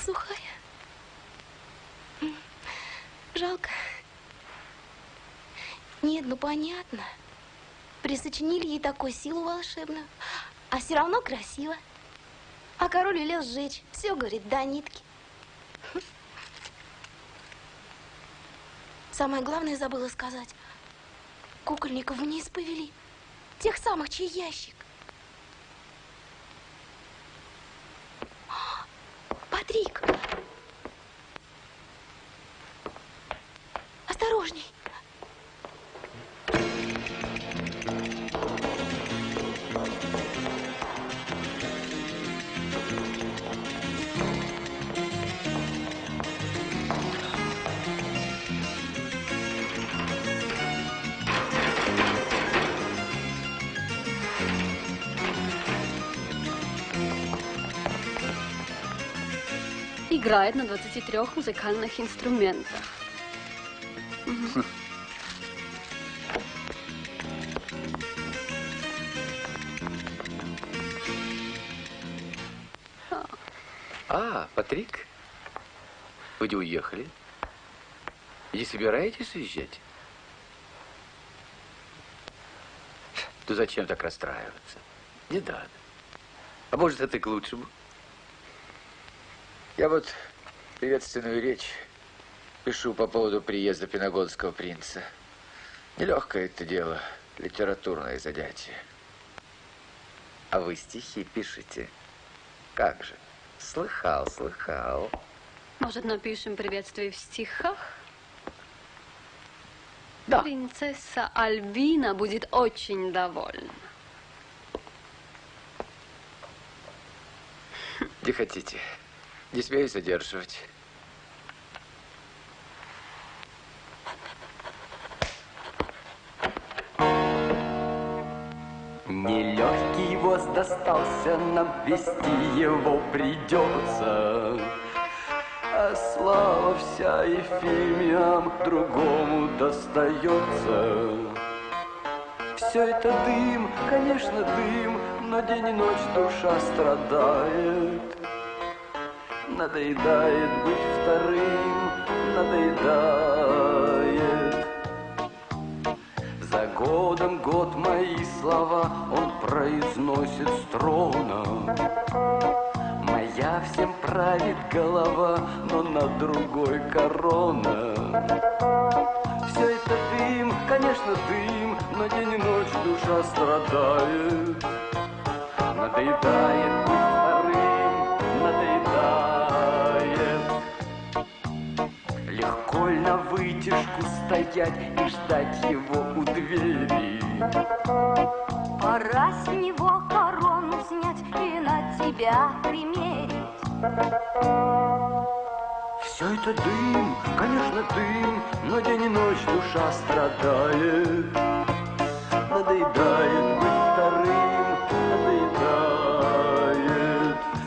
сухая. Жалко. Нет, ну понятно. Присочинили ей такую силу волшебную, а все равно красиво. А король велел сжечь. Все, говорит, до нитки. Самое главное забыла сказать. Кукольников вниз повели. Тех самых, чей ящик. Патрик! Осторожней! Играет на 23 музыкальных инструментах. А, Патрик, вы не уехали? Не собираетесь уезжать? То зачем так расстраиваться? Не надо. А может, это и к лучшему? Я вот приветственную речь пишу по поводу приезда пенагонского принца. Нелегкое это дело, литературное занятие. А вы стихи пишете? Как же? Слыхал, слыхал. Может, напишем приветствие в стихах? Да. Принцесса Альбина будет очень довольна. Где хотите. Не смею задерживать. Нелегкий воз достался нам, вести его придется. А слава вся Ефимиам другому достается. Все это дым, конечно, дым, но день и ночь душа страдает. Надоедает быть вторым, надоедает. За годом год мои слова он произносит с трона. Моя всем правит голова, но на другой корона. Все это дым, конечно, дым, но день и ночь душа страдает. Надоедает быть вторым, надоедает. Легко ли на вытяжку стоять и ждать его у двери? Пора с него корону снять и на тебя примерить. Все это дым, конечно, дым, но день и ночь душа страдает. Надоедает быть вторым, надоедает.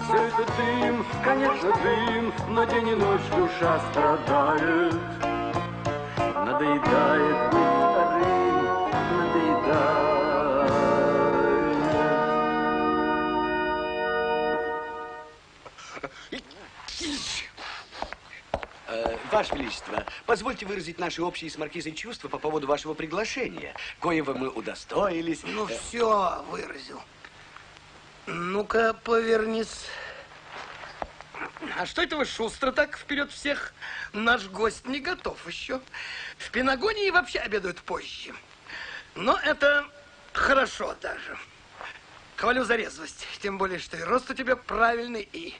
Все это дым, конечно, дым, но день и ночь душа страдает. Надоедает быть вторым, надоедает. Ваше Величество, позвольте выразить наши общие с маркизой чувства по поводу вашего приглашения, коего мы удостоились. Ну, все выразил. Ну-ка, повернись. А что это вы шустро так вперед всех? Наш гость не готов еще. В Пенагонии вообще обедают позже. Но это хорошо даже. Хвалю за резвость. Тем более, что и рост у тебя правильный, и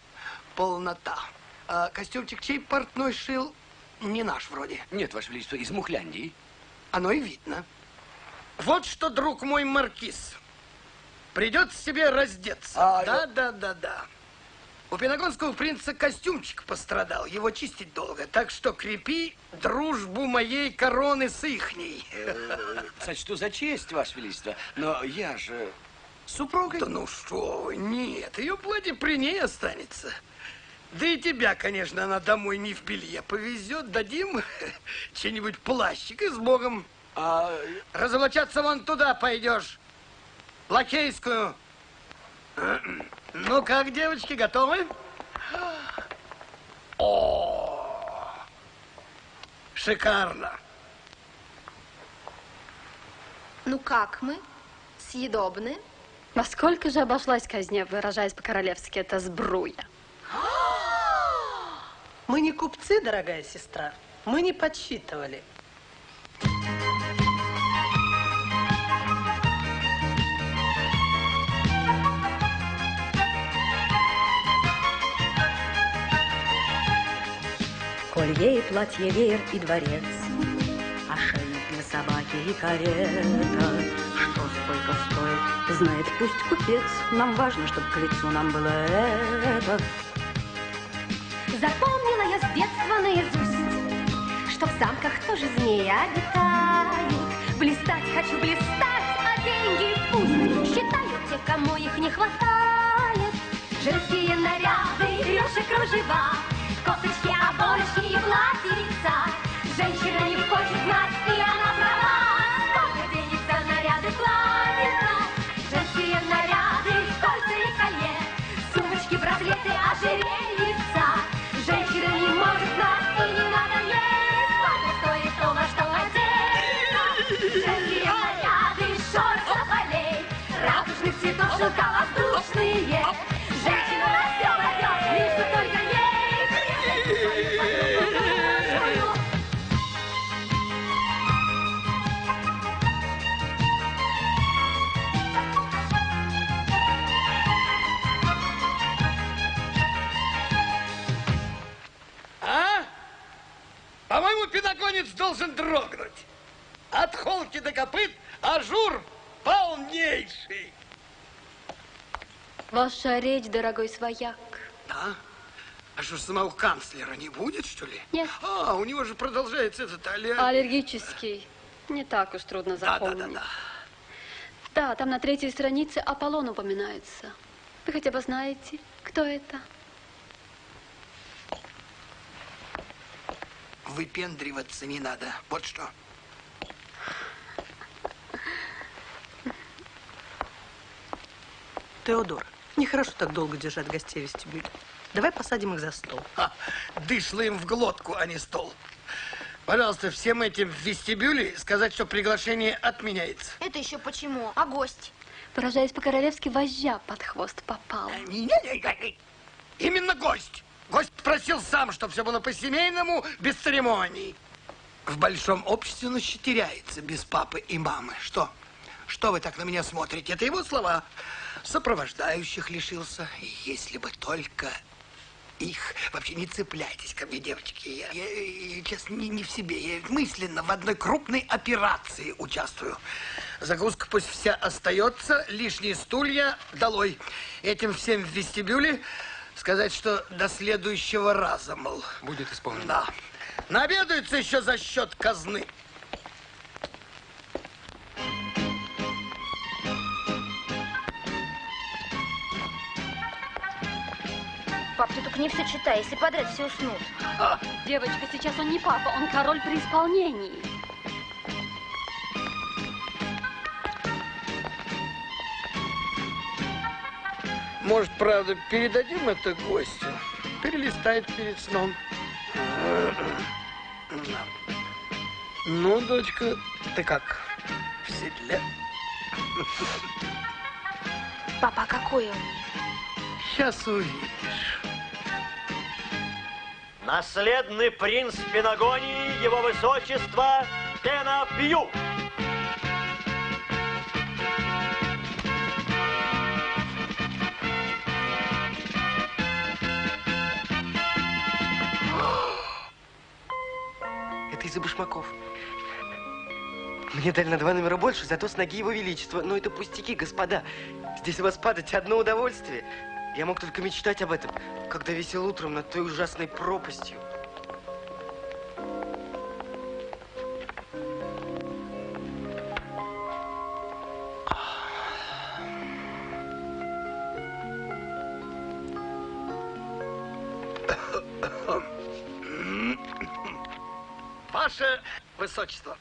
полнота. А костюмчик чей портной шил? Не наш вроде. Нет, Ваше Величество, из Мухляндии. Оно и видно. Вот что, друг мой маркиз, придется себе раздеться. Да. У пенагонского принца костюмчик пострадал, его чистить долго. Так что крепи дружбу моей короны с ихней. Сочту за честь, Ваше Величество, но я же с супругой. Да ну что вы, нет, ее платье при ней останется. Да и тебя, конечно, она домой не в белье повезет. Дадим че-нибудь плащик и с Богом. Разоблачаться вон туда пойдешь. Лакейскую. Ну как, девочки, готовы? Шикарно. Ну как мы? Съедобны? Во сколько же обошлась казня, выражаясь по-королевски, эта сбруя? Мы не купцы, дорогая сестра. Мы не подсчитывали. Колье и платье, веер и дворец, ошейник для собаки и карета. Что сколько стоит, знает пусть купец. Нам важно, чтобы к лицу нам было это. Запомнила я с детства наизусть, что в замках тоже змеи обитают. Блистать хочу блистать, а деньги пусть считают те, кому их не хватает. Женские наряды, рюши, кружева, косочки, оборочки и платьица. Женщина не хочет знать, и она права. Сколько денег за наряды платится? Женские наряды, кольца и колье, сумочки, браслеты, ожерельица. Женщина не может знать, и не надо ей, сколько стоит то, во что одета. Женские наряды, шорт, соболей, радужных цветов, шелка воздушные. Женщина растет, лишь бы только ей. По-моему, пиногонец должен дрогнуть. От холки до копыт ажур полнейший. Ваша речь, дорогой свояк. Да? А что ж, самого канцлера не будет, что ли? Нет. А, у него же продолжается этот Аллергический. Не так уж трудно запомнить. Да. Да, там на 3-й странице Аполлон упоминается. Вы хотя бы знаете, кто это? Выпендриваться не надо. Вот что. Теодор, нехорошо так долго держать гостей в вестибюле. Давай посадим их за стол. Дышло им в глотку, а не стол. Пожалуйста, всем этим в вестибюле сказать, что приглашение отменяется. Это еще почему? А гость? Выражаясь по-королевски, вожжа под хвост попала. Именно гость. Гость просил сам, чтобы все было по-семейному, без церемоний. В большом обществе он теряется без папы и мамы. Что? Что вы так на меня смотрите? Это его слова. Сопровождающих лишился. Если бы только их. Вообще не цепляйтесь ко мне, девочки. Я сейчас не в себе. Я мысленно в одной крупной операции участвую. Закуска пусть вся остается. Лишние стулья долой. Этим всем в вестибюле сказать, что до следующего раза, мол. Будет исполнено. Да. Наведаются еще за счет казны. Пап, ты только не все читай, если подряд все уснут. Девочка, сейчас он не папа, он король при исполнении. Может, правда, передадим это гостю? Перелистает перед сном. Ну, дочка, ты как? В седле? Папа, а какой он? Сейчас увидишь. Наследный принц Пенагонии, его высочество Пенапью. Это из-за башмаков. Мне дали на 2 номера больше, зато с ноги его величества. Но это пустяки, господа. Здесь у вас падать одно удовольствие. Я мог только мечтать об этом, когда висел утром над той ужасной пропастью. Ваше высочество,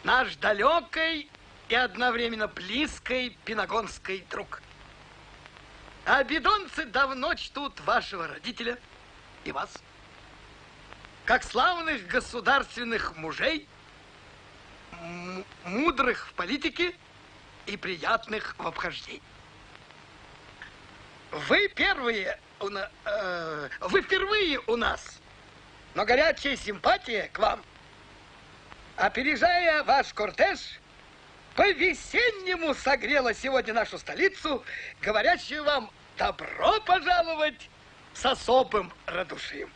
наш далекий и одновременно близкий пенагонский друг. А бидонцы давно чтут вашего родителя и вас. как славных государственных мужей, мудрых в политике и приятных в обхождении. Вы впервые у нас, но горячая симпатия к вам, опережая ваш кортеж, по-весеннему согрела сегодня нашу столицу, говорящую вам добро пожаловать с особым радушием.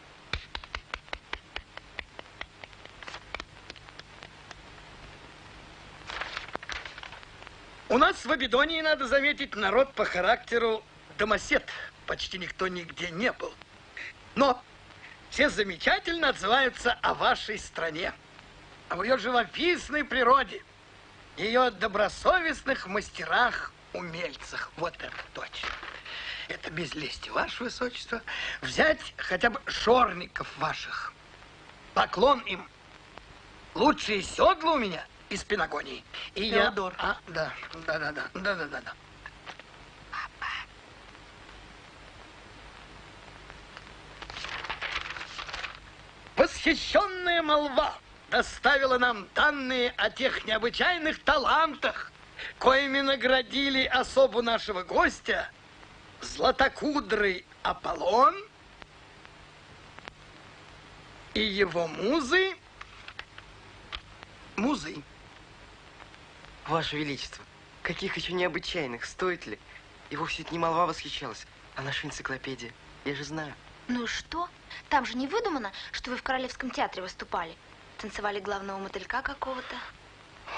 У нас в Абидонии, надо заметить, народ по характеру домосед. Почти никто нигде не был. Но все замечательно отзываются о вашей стране, об ее живописной природе, ее добросовестных мастерах, умельцах. Вот это точно. Это без лести, ваше высочество. Взять хотя бы шорников ваших. Поклон им. Лучшие седла у меня из Пенагонии. И Теодор. Да. Восхищенная молва доставила нам данные о тех необычайных талантах, коими наградили особу нашего гостя златокудрый Аполлон и его музы. Ваше Величество, каких еще необычайных, стоит ли? И вовсе не молва восхищалась, а наша энциклопедия. Я же знаю. Ну и что? Там же не выдумано, что вы в Королевском театре выступали. Танцевали главного мотылька какого-то.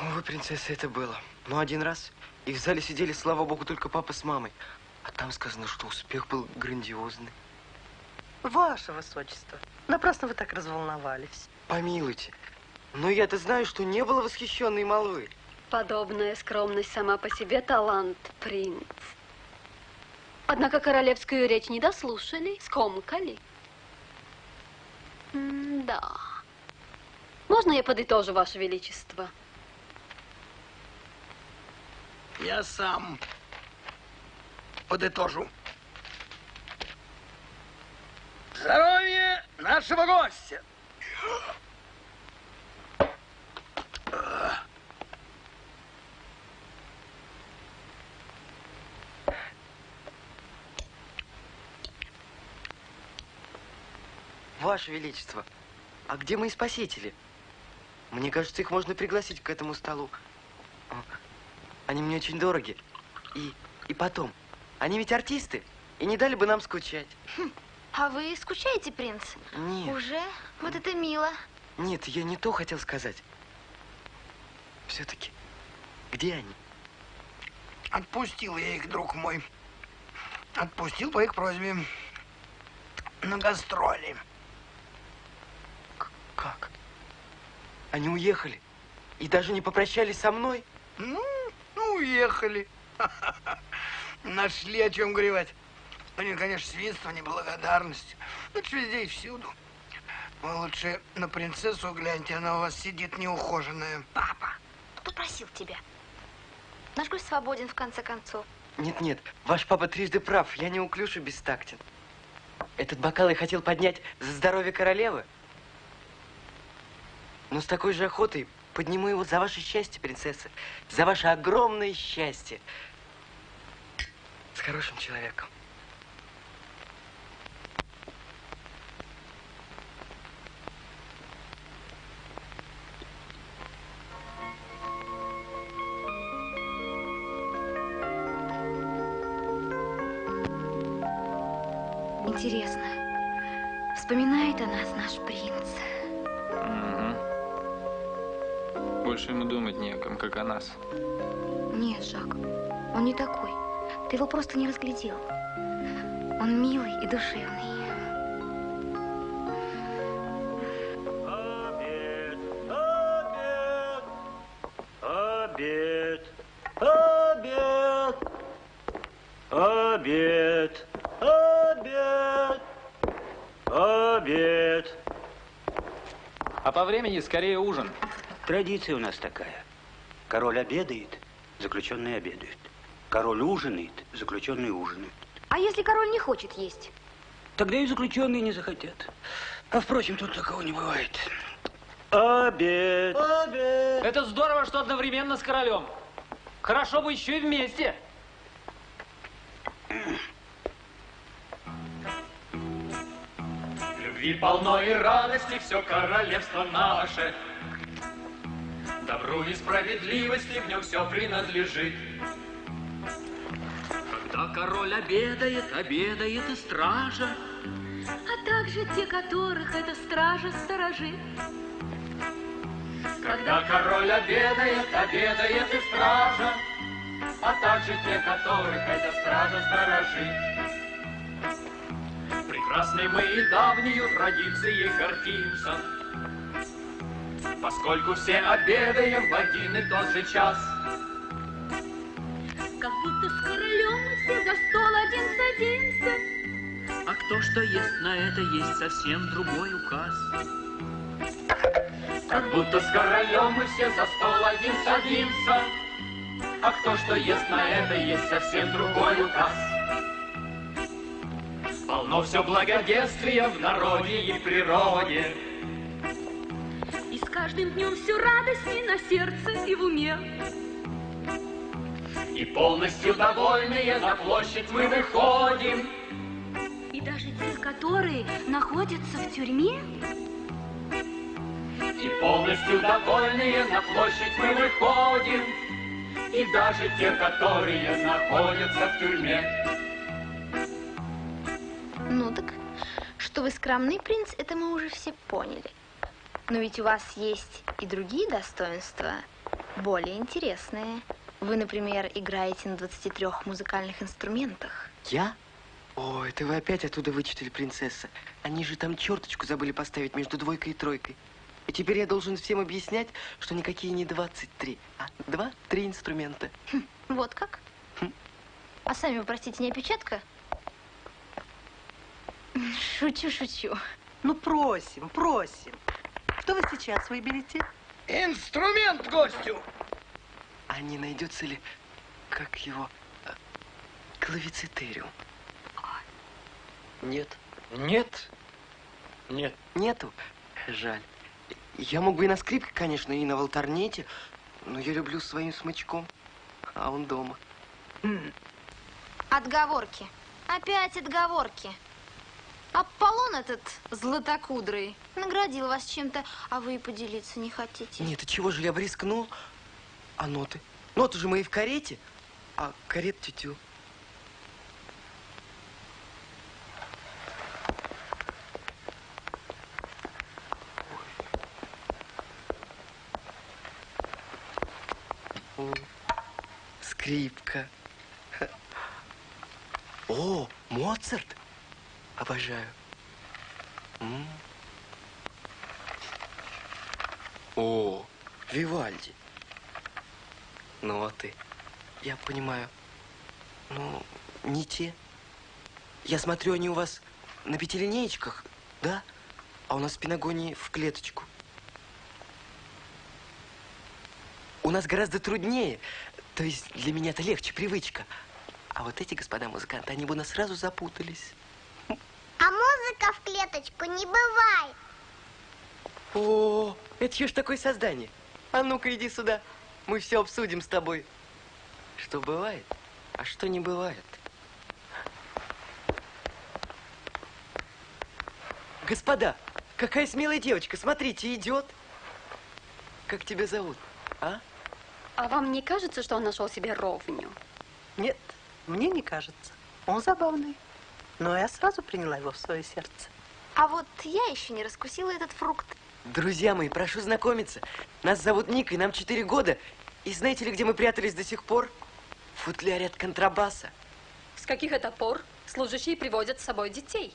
Увы, принцесса, это было. Но один раз. И в зале сидели, слава богу, только папа с мамой. А там сказано, что успех был грандиозный. Ваше Высочество, напрасно вы так разволновались. Помилуйте. Но я-то знаю, что не было восхищенной молвы. Подобная скромность сама по себе талант, принц. Однако королевскую речь не дослушали, скомкали. Да. Можно я подытожу, Ваше Величество? Я сам подытожу. Здоровье нашего гостя! Ваше Величество, а где мои спасители? Мне кажется, их можно пригласить к этому столу. Они мне очень дороги. И потом, они ведь артисты, и не дали бы нам скучать. А вы скучаете, принц? Нет. Уже? Вот это мило. Нет, я не то хотел сказать. Все-таки, где они? Отпустил я их, друг мой. Отпустил по их просьбе на гастроли. Как? Они уехали? И даже не попрощались со мной? Ну, уехали. Нашли о чем горевать. У них, конечно, свинство, неблагодарность. Это ж везде и всюду. Вы лучше на принцессу гляньте, она у вас сидит неухоженная. Папа, кто просил тебя? Наш гость свободен, в конце концов. Нет, ваш папа трижды прав. Я неуклюж и бестактен. Этот бокал я хотел поднять за здоровье королевы. Но с такой же охотой подниму его за ваше счастье, принцесса. За ваше огромное счастье. С хорошим человеком. Интересно, вспоминает о нас наш принц? Больше ему думать не о ком, как о нас. Нет, Жак, он не такой. Ты его просто не разглядел. Он милый и душевный. Обед. А по времени скорее ужин. Традиция у нас такая. Король обедает, заключенный обедает. Король ужинает, заключенный ужинает. А если король не хочет есть? Тогда и заключенные не захотят. А впрочем, тут такого не бывает. Обед. Обед. Это здорово, что одновременно с королем. Хорошо бы еще и вместе. Любви полно и радости все королевство наше. Добру и справедливости в нем все принадлежит. Когда король обедает, обедает и стража. А также те, которых эта стража сторожит. Когда король обедает, обедает и стража. А также те, которых эта стража сторожит. Прекрасны мы и давнею традицией гордимся, поскольку все обедаем в один и тот же час. Как будто с королем мы все за стол один садимся. А кто что ест, на это есть совсем другой указ. Как будто с королем мы все за стол один садимся. А кто что ест, на это есть совсем другой указ. Полно все благоденствия в народе и природе. И с каждым днем все радостней на сердце и в уме. И полностью довольные на площадь мы выходим. И даже те, которые находятся в тюрьме. И полностью довольные на площадь мы выходим. И даже те, которые находятся в тюрьме. Ну так, что вы скромный принц, это мы уже все поняли. Но ведь у вас есть и другие достоинства, более интересные. Вы, например, играете на 23 музыкальных инструментах. Я? О, это вы опять оттуда вычитали, принцесса. Они же там черточку забыли поставить между двойкой и тройкой. И теперь я должен всем объяснять, что никакие не 23, а 2-3 инструмента. Вот как? А сами вы, простите, не опечатка? Шучу, шучу. Ну, просим, просим. Что вы сейчас выберете? Инструмент гостю. А не найдется ли, как его, клавицетериум? Нет. Нет. Нет. Нету? Жаль. Я мог бы и на скрипке, конечно, и на валтарнете, но я люблю своим смычком, а он дома. Отговорки. Опять отговорки. Аполлон этот златокудрый наградил вас чем-то, а вы и поделиться не хотите. Нет, а чего же я бы рискнул? А ноты? Ноты же мои в карете, а карет тютю. Скрипка. О, Моцарт. Обожаю. О, Вивальди. Ноты. Я понимаю. Ну, не те. Я смотрю, они у вас на пятилинеечках, да? А у нас пенагонии в клеточку. У нас гораздо труднее. То есть для меня это легче, привычка. А вот эти господа музыканты, они бы нас сразу запутались. А музыка в клеточку не бывает. О, это что ж такое создание? А ну-ка, иди сюда. Мы все обсудим с тобой. Что бывает, а что не бывает. Господа, какая смелая девочка. Смотрите, идет. Как тебя зовут, а? А вам не кажется, что он нашел себе ровню? Нет, мне не кажется. Он забавный. Но я сразу приняла его в свое сердце. А вот я еще не раскусила этот фрукт. Друзья мои, прошу знакомиться. Нас зовут Ник, и нам 4 года. И знаете ли, где мы прятались до сих пор? В футляре от контрабаса. С каких это пор служащие приводят с собой детей?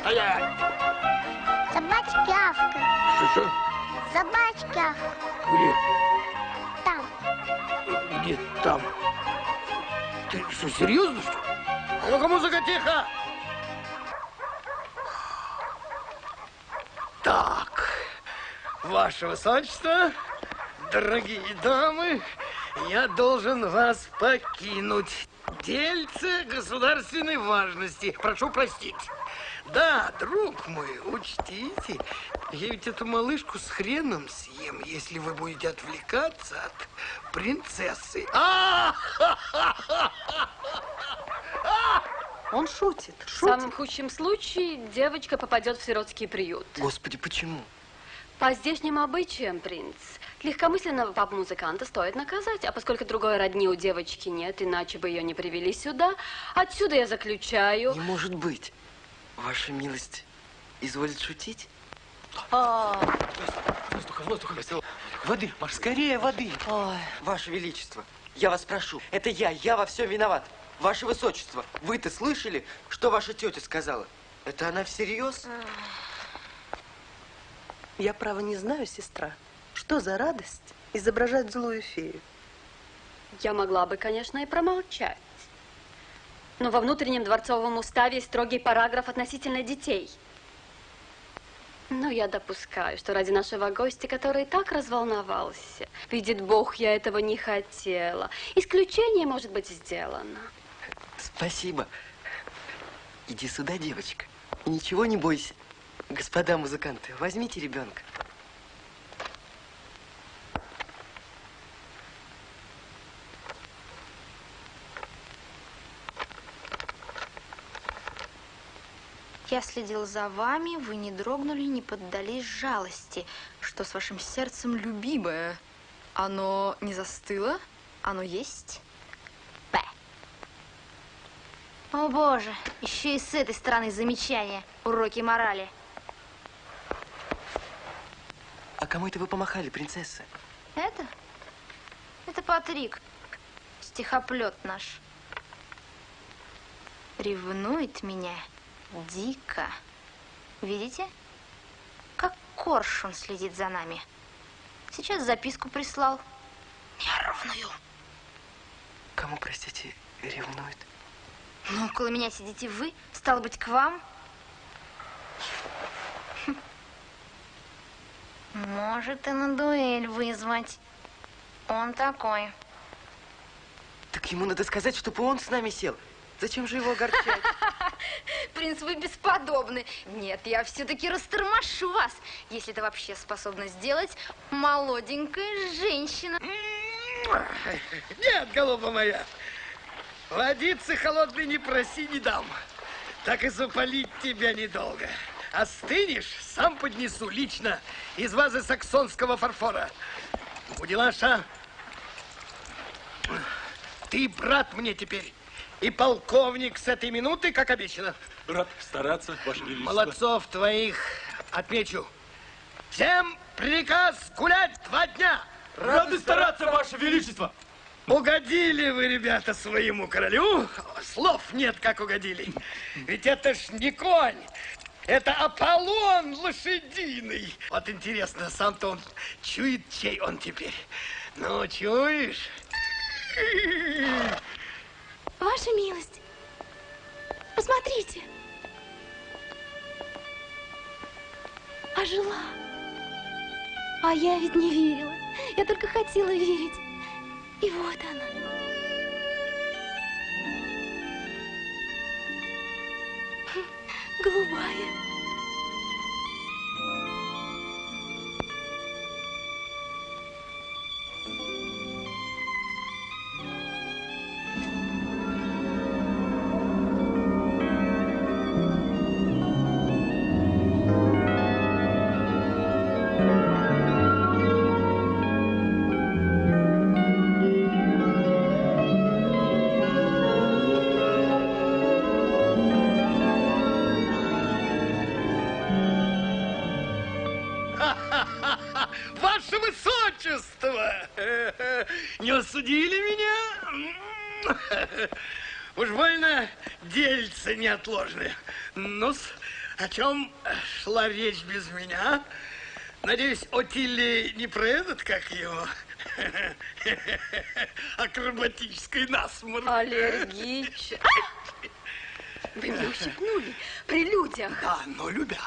Стоять! Собачки авкают. Что? Собачки авкают. Где? Там. Где там? Ты что, серьезно, что ли? А ну-ка, музыка, тихо! Так, ваше высочество, дорогие дамы, я должен вас покинуть. Дельце государственной важности. Прошу простить. Да, друг мой, учтите, я ведь эту малышку с хреном съем, если вы будете отвлекаться от принцессы. Он шутит, В шутит. самом худшем случае девочка попадет в сиротский приют. Господи, почему? По здешним обычаям, принц, легкомысленного пап-музыканта стоит наказать, а поскольку другой родни у девочки нет, иначе бы ее не привели сюда, отсюда я заключаю... Не может быть. Ваша милость изволит шутить? Воздуха. Воды, Маш, скорее воды. Ой, Ваше Величество, я вас прошу, это я во всем виноват. Ваше Высочество, вы-то слышали, что ваша тетя сказала? Это она всерьез? Я, право, не знаю, сестра, что за радость изображать злую фею. Я могла бы, конечно, и промолчать. Но во внутреннем дворцовом уставе есть строгий параграф относительно детей. Но я допускаю, что ради нашего гостя, который так разволновался, видит Бог, я этого не хотела. Исключение может быть сделано. Спасибо. Иди сюда, девочка. И ничего не бойся. Господа музыканты, возьмите ребенка. Я следил за вами, вы не дрогнули, не поддались жалости. Что с вашим сердцем, любимое? Оно не застыло? Оно есть? П. О, Боже, еще и с этой стороны замечания. Уроки морали. А кому это вы помахали, принцесса? Это? Это Патрик, стихоплет наш. Ревнует меня дико. Видите? Как коршун следит за нами. Сейчас записку прислал. Нервную. Кому, простите, ревнует? Ну, около меня сидите вы, стало быть, к вам. Может и на дуэль вызвать. Он такой. Так ему надо сказать, чтобы он с нами сел. Зачем же его огорчать? Принц, вы бесподобны. Нет, я все-таки растормошу вас, если это вообще способна сделать молоденькая женщина. Нет, голуба моя, водицы холодной не проси, не дам. Так и запалить тебя недолго. Остынешь, сам поднесу лично из вазы саксонского фарфора. Будилаша, ты брат мне теперь. И полковник с этой минуты, как обещано. Рад стараться, Ваше Величество. Молодцов твоих отмечу. Всем приказ гулять 2 дня. Рады стараться, Ваше Величество. Угодили вы, ребята, своему королю. Слов нет, как угодили. Ведь это ж не конь. Это Аполлон лошадиный. Вот интересно, сам-то он чует, чей он теперь. Ну, чуешь? Ваша милость, посмотрите. Ожила. А я ведь не верила. Я только хотела верить. И вот она. Голубая. Ваше Высочество! Не осудили меня? Уж больно дельце неотложное. Ну-с, О чем шла речь без меня? Надеюсь, Отилли не про этот, как его, акробатический насморк. Аллергич. Вы меня ущипнули при людях. Да, но любя.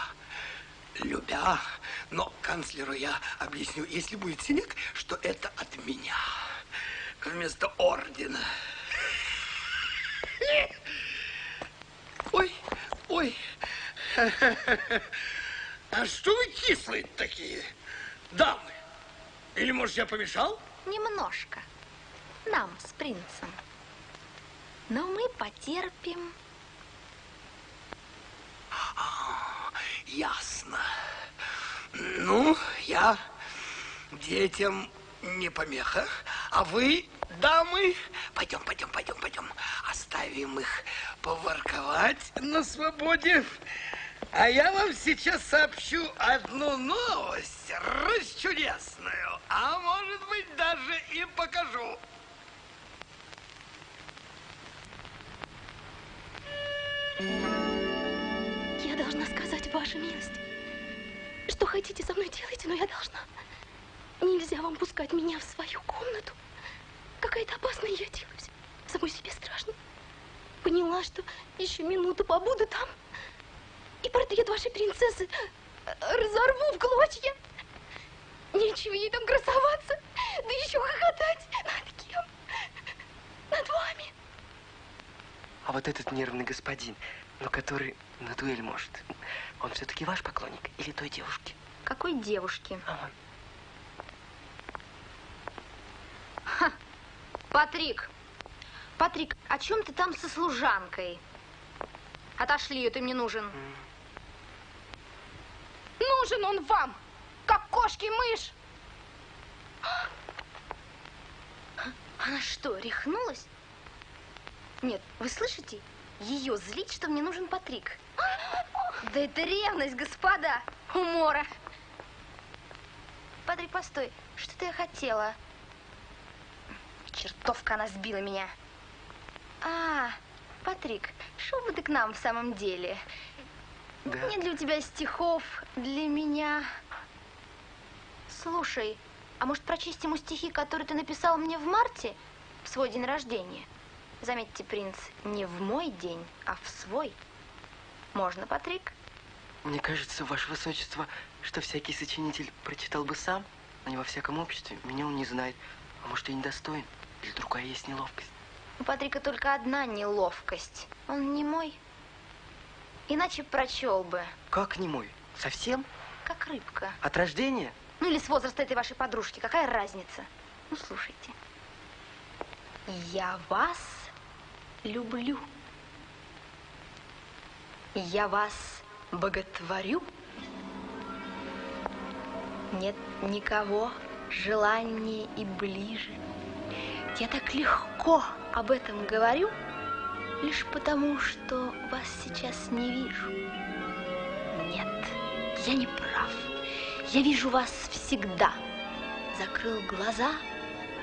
Но канцлеру я объясню, если будет синяк, что это от меня. Вместо ордена. Ой. А что вы кислые такие, дамы? Или, может, я помешал? Немножко. Нам с принцем. Но мы потерпим. Ясно. Ну, я детям не помеха, а вы, дамы, пойдем. Оставим их поворковать на свободе. А я вам сейчас сообщу одну новость, расчудесную, а может быть даже и покажу. Я должна сказать, ваша милость, что хотите со мной делайте, но я должна. Нельзя вам пускать меня в свою комнату. Какая-то опасная я делаюсь. Самой себе страшно. Поняла, что еще минуту побуду там, и портрет вашей принцессы разорву в клочья. Нечего ей там красоваться, да еще хохотать. Над кем? Над вами. А вот этот нервный господин, но который на дуэль может, он все-таки ваш поклонник или той девушки? Какой девушки? Ага. Ха. Патрик, о чем ты там со служанкой? Отошли ее, ты мне нужен. Нужен он вам, как кошке-мышь. Она что, рехнулась? Нет, вы слышите? Ее злить, что мне нужен Патрик. Да это ревность, господа. Умора. Патрик, постой. Что-то я хотела. Чертовка, она сбила меня. Патрик, шел бы ты к нам в самом деле. Да. Нет для тебя стихов, для меня. Слушай, а может прочесть ему стихи, которые ты написал мне в марте, в свой день рождения? Заметьте, принц, не в мой день, а в свой. Можно, Патрик? Мне кажется, ваше высочество, что всякий сочинитель прочитал бы сам, но не во всяком обществе. Меня он не знает. А может, я недостоин? Или другая есть неловкость? У Патрика только одна неловкость. Он не мой. Иначе прочел бы. Как не мой? Совсем? Как рыбка. От рождения? Ну или с возраста этой вашей подружки. Какая разница? Ну, слушайте. Я вас люблю. Я вас боготворю. Нет никого желаннее и ближе. Я так легко об этом говорю, лишь потому, что вас сейчас не вижу. Нет, я не прав. Я вижу вас всегда. Закрыл глаза,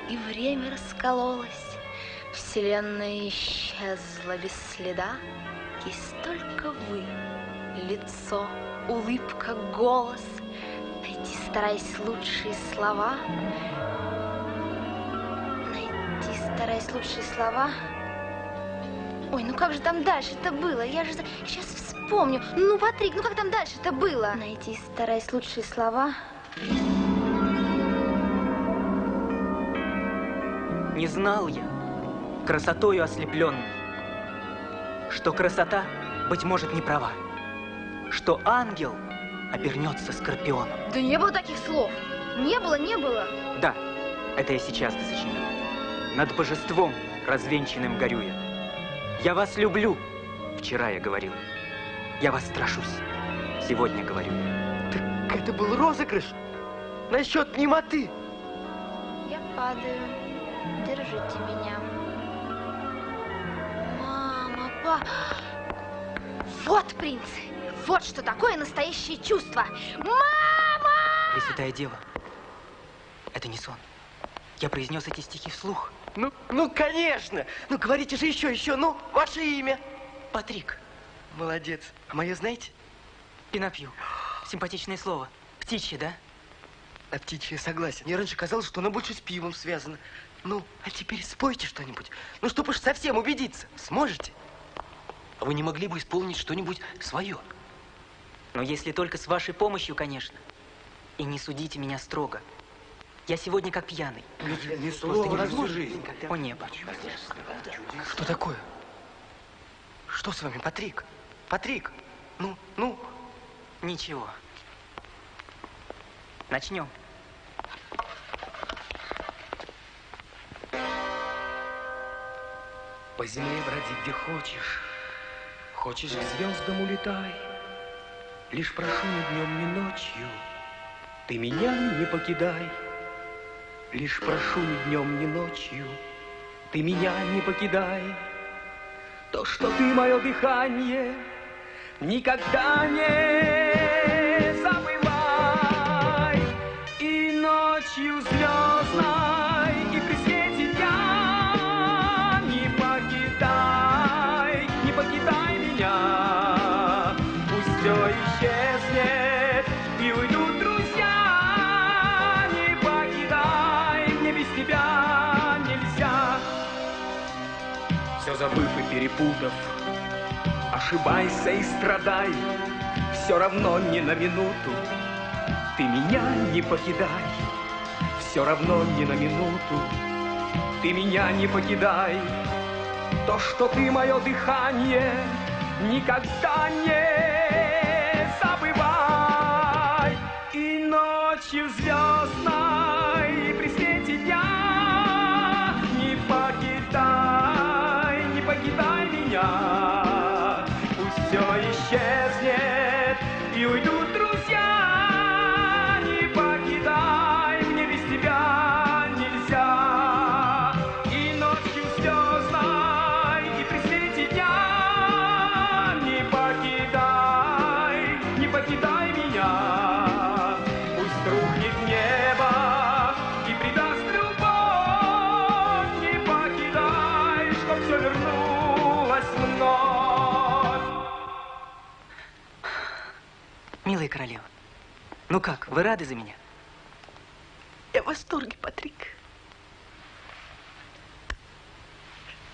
и время раскололось. Вселенная исчезла без следа. Есть только вы, лицо, улыбка, голос. Найти, стараясь, лучшие слова. Стараясь лучшие слова. Ой, ну как же там дальше-то было? Я же сейчас вспомню. Ну, Патрик, ну как там дальше-то было? Найти, стараясь лучшие слова. Не знал я, красотою ослепленный, что красота, быть может, не права, что ангел обернется скорпионом. Да не было таких слов. Не было. Да, это я сейчас сочинил. Над божеством развенчанным горю я. Я вас люблю, вчера я говорил. Я вас страшусь, сегодня говорю я. Так это был розыгрыш насчет немоты. Я падаю. Держите меня. Мама, Вот, принц, вот что такое настоящее чувство. Мама! Пресвятая Дева, это не сон. Я произнес эти стихи вслух. Ну, конечно. Ну, говорите же еще. Ну, ваше имя. Патрик. Молодец. А мое знаете? Пинопью. Симпатичное слово. Птичье, да? А птичье согласен. Мне раньше казалось, что оно больше с пивом связано. Ну, а теперь спойте что-нибудь. Ну, чтобы уж совсем убедиться. Сможете? А вы не могли бы исполнить что-нибудь свое? Но если только с вашей помощью, конечно. И не судите меня строго. Я сегодня как пьяный. Ни слова на всю жизнь. О небо. Что такое? Что с вами, Патрик? Патрик, ну. Ничего. Начнем. По земле броди, где хочешь. Хочешь, к звездам улетай. Лишь прошу ни днем, ни ночью. Ты меня не покидай. Лишь прошу ни днем, ни ночью. Ты меня не покидай. То, что ты мое дыхание, никогда не забывай. И ночью звездной, и при свете дня не покидай меня. Пусть все исчезнет, и уйдут друзья. Не покидай, мне без тебя нельзя. Все забыв и перепутав, ошибайся и страдай, все равно не на минуту. Ты меня не покидай, все равно не на минуту. Ты меня не покидай. То, что ты мое дыхание, никогда не забывай. И ночью звездной, и при свете дня не покидай меня. Пусть все исчезнет, и уйдут друзья. Не покидай, мне без тебя нельзя. И ночью звездной, и при свете дня не покидай меня. Пусть рухнет небо и предаст любовь. Не покидай, чтоб все вернулось вновь. Милая королева, ну как, вы рады за меня? Я в восторге, Патрик.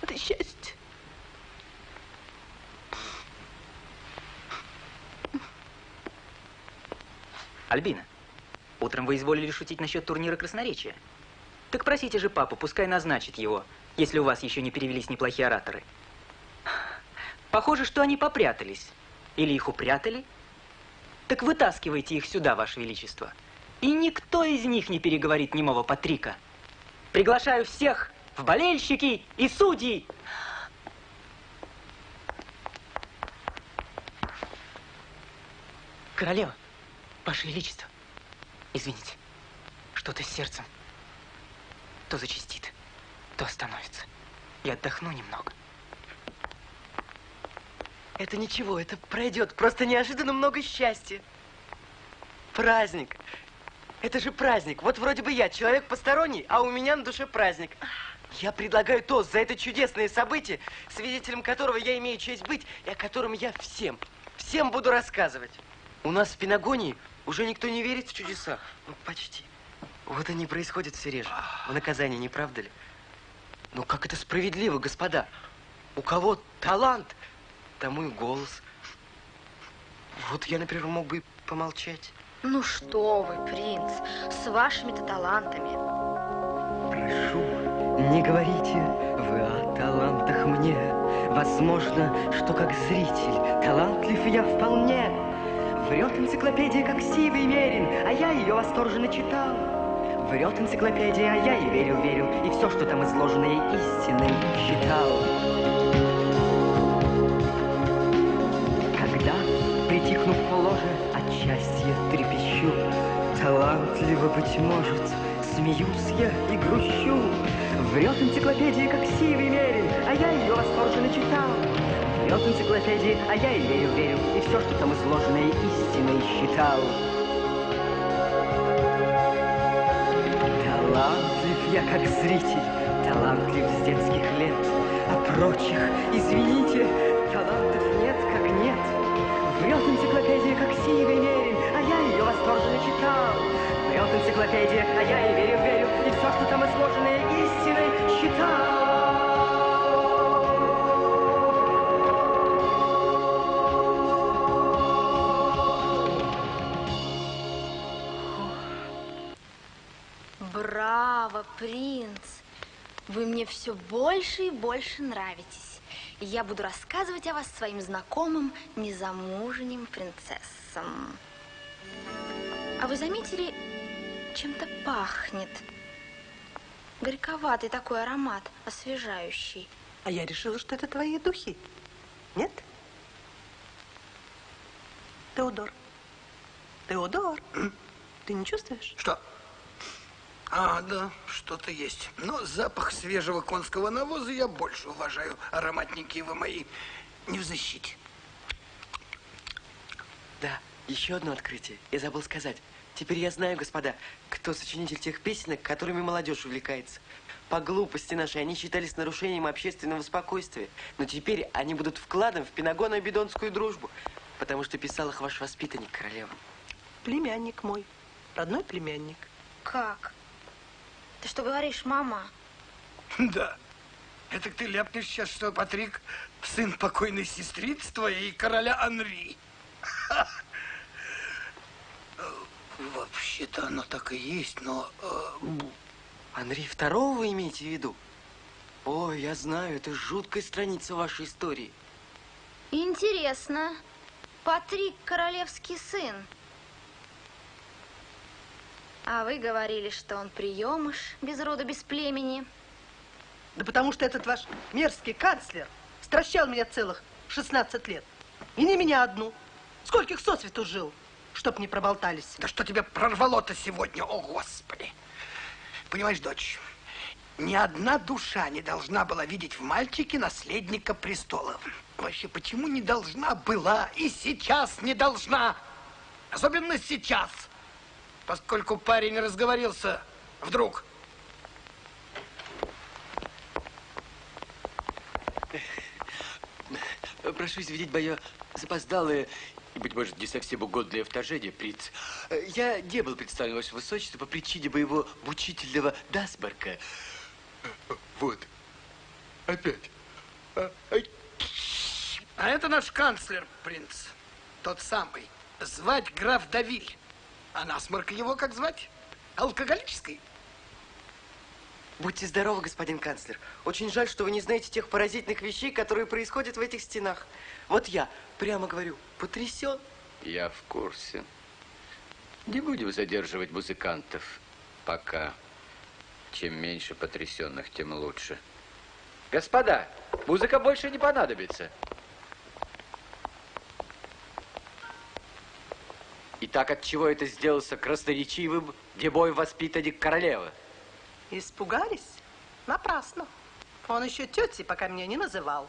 Это счастье. Альбина, утром вы изволили шутить насчет турнира красноречия. Так просите же папу, пускай назначит его, если у вас еще не перевелись неплохие ораторы. Похоже, что они попрятались. Или их упрятали. Так вытаскивайте их сюда, Ваше Величество. И никто из них не переговорит немого Патрика. Приглашаю всех в болельщики и судьи. Королева, Ваше Величество, извините, что-то с сердцем то зачастит, то остановится. Я отдохну немного. Это ничего, это пройдет. Просто неожиданно много счастья. Праздник. Это же праздник. Вот вроде бы я человек посторонний, а у меня на душе праздник. Я предлагаю тост за это чудесное событие, свидетелем которого я имею честь быть, и о котором я всем буду рассказывать. У нас в Пенагонии уже никто не верит в чудеса. Ну, почти. Вот они и происходят все реже. В наказании, не правда ли? Ну, как это справедливо, господа. У кого талант, тому и голос. Вот я, например, мог бы и помолчать. Ну что вы, принц, с вашими-то талантами. Прошу, не говорите вы о талантах мне. Возможно, что как зритель талантлив я вполне. Врет энциклопедия, как сивый мерин, а я ее восторженно читал. Врет энциклопедия, а я ей верил, и все, что там изложено, я истинным считал. Когда, притихнув в ложе, от счастья трепещу, талантливо, быть может, смеюсь я и грущу. Врет энциклопедия, как сивый мерин, а я ее восторженно читал. Врет энциклопедия, а я ей верил, и все, что там изложено, я истинной считал. Талантлив я как зритель, талантлив с детских лет, а прочих, извините, талантов нет как нет. Врет энциклопедия, энциклопедии, как сивый мерин, а я ее восторженно читал. Врет энциклопедия, а я ей верю, и все, что там изложено, истиной считал. Браво, принц! Вы мне все больше и больше нравитесь. И я буду рассказывать о вас своим знакомым незамужним принцессам. А вы заметили, чем-то пахнет? Горьковатый такой аромат, освежающий. А я решила, что это твои духи. Нет? Теодор. Теодор, ты не чувствуешь? Что? А, да, что-то есть. Но запах свежего конского навоза я больше уважаю. Ароматники вы мои не в защите. Да, еще одно открытие. Я забыл сказать. Теперь я знаю, господа, кто сочинитель тех песенок, которыми молодежь увлекается. По глупости нашей они считались нарушением общественного спокойствия. Но теперь они будут вкладом в пенагоно-бидонскую дружбу, потому что писал их ваш воспитанник, королева. Племянник мой, родной племянник. Как? Ты что говоришь, мама? Да. Это ты ляпнешь сейчас, что Патрик сын покойной сестрицы твоей, короля Анри. Вообще-то оно так и есть, но... Анри II вы имеете в виду? Ой, я знаю, это жуткая страница вашей истории. Интересно. Патрик королевский сын. А вы говорили, что он приемыш, без рода, без племени. Да потому что этот ваш мерзкий канцлер стращал меня целых 16 лет. И не меня одну. Скольких сосвету жил, чтоб не проболтались. Да что тебя прорвало-то сегодня, о Господи! Понимаешь, дочь, ни одна душа не должна была видеть в мальчике наследника престола. Вообще, почему не должна была и сейчас не должна? Особенно сейчас, поскольку парень разговорился вдруг. Прошу извинить мое запоздалое и, быть может, не совсем угодное вторжение, принц. Я не был представлен ваше высочество по причине моего мучительного насморка. Вот. Опять. А это наш канцлер, принц. Тот самый. Звать граф Давиль. А насморк его как звать? Алкоголический? Будьте здоровы, господин канцлер. Очень жаль, что вы не знаете тех поразительных вещей, которые происходят в этих стенах. Вот я, прямо говорю, потрясен. Я в курсе. Не будем задерживать музыкантов пока. Чем меньше потрясенных, тем лучше. Господа, музыка больше не понадобится. Итак, от чего это сделался красноречивым дебой воспитанник королевы? Испугались? Напрасно. Он еще тети пока меня не называл.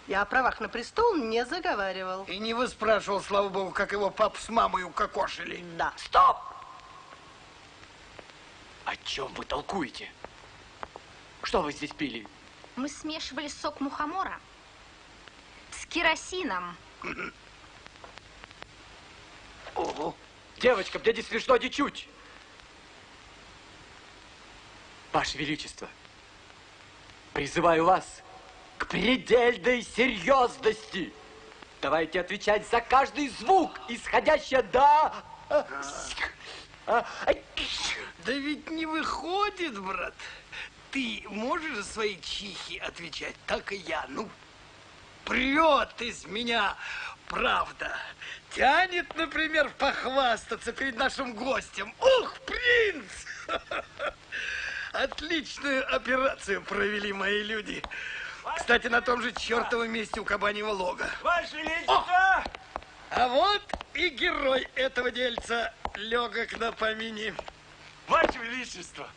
Я о правах на престол не заговаривал. И не выспрашивал, слава богу, как его пап с мамой укокошили. Да. Стоп! О чем вы толкуете? Что вы здесь пили? Мы смешивали сок мухомора с керосином. Ого. Девочка, мне не смешно ничуть. Ваше Величество, призываю вас к предельной серьезности. Давайте отвечать за каждый звук, исходящий до... Да ведь не выходит, брат. Ты можешь за свои чихи отвечать, так и я. Ну, прет из меня правда. Тянет, например, похвастаться перед нашим гостем. Ух, принц! Отличную операцию провели мои люди. Кстати, на том же чертовом месте у кабаньего лога. Ваше Величество! А вот и герой этого дельца, легок на помине. Ваше Величество!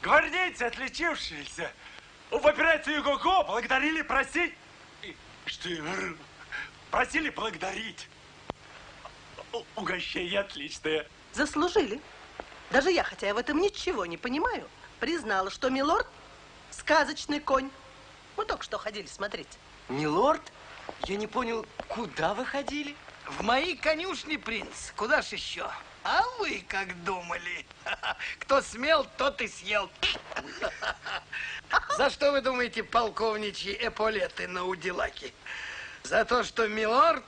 Гвардейцы, отличившиеся в операции Юго-Го, благодарили просить... Просили благодарить. Угощение отличное. Заслужили. Даже я, хотя я в этом ничего не понимаю, признала, что милорд сказочный конь. Мы только что ходили смотреть. Милорд? Я не понял, куда вы ходили? В мои конюшни, принц. Куда ж еще? А вы как думали? Кто смел, тот и съел. За что вы думаете полковничьи эполеты на Удилаке? За то, что милорд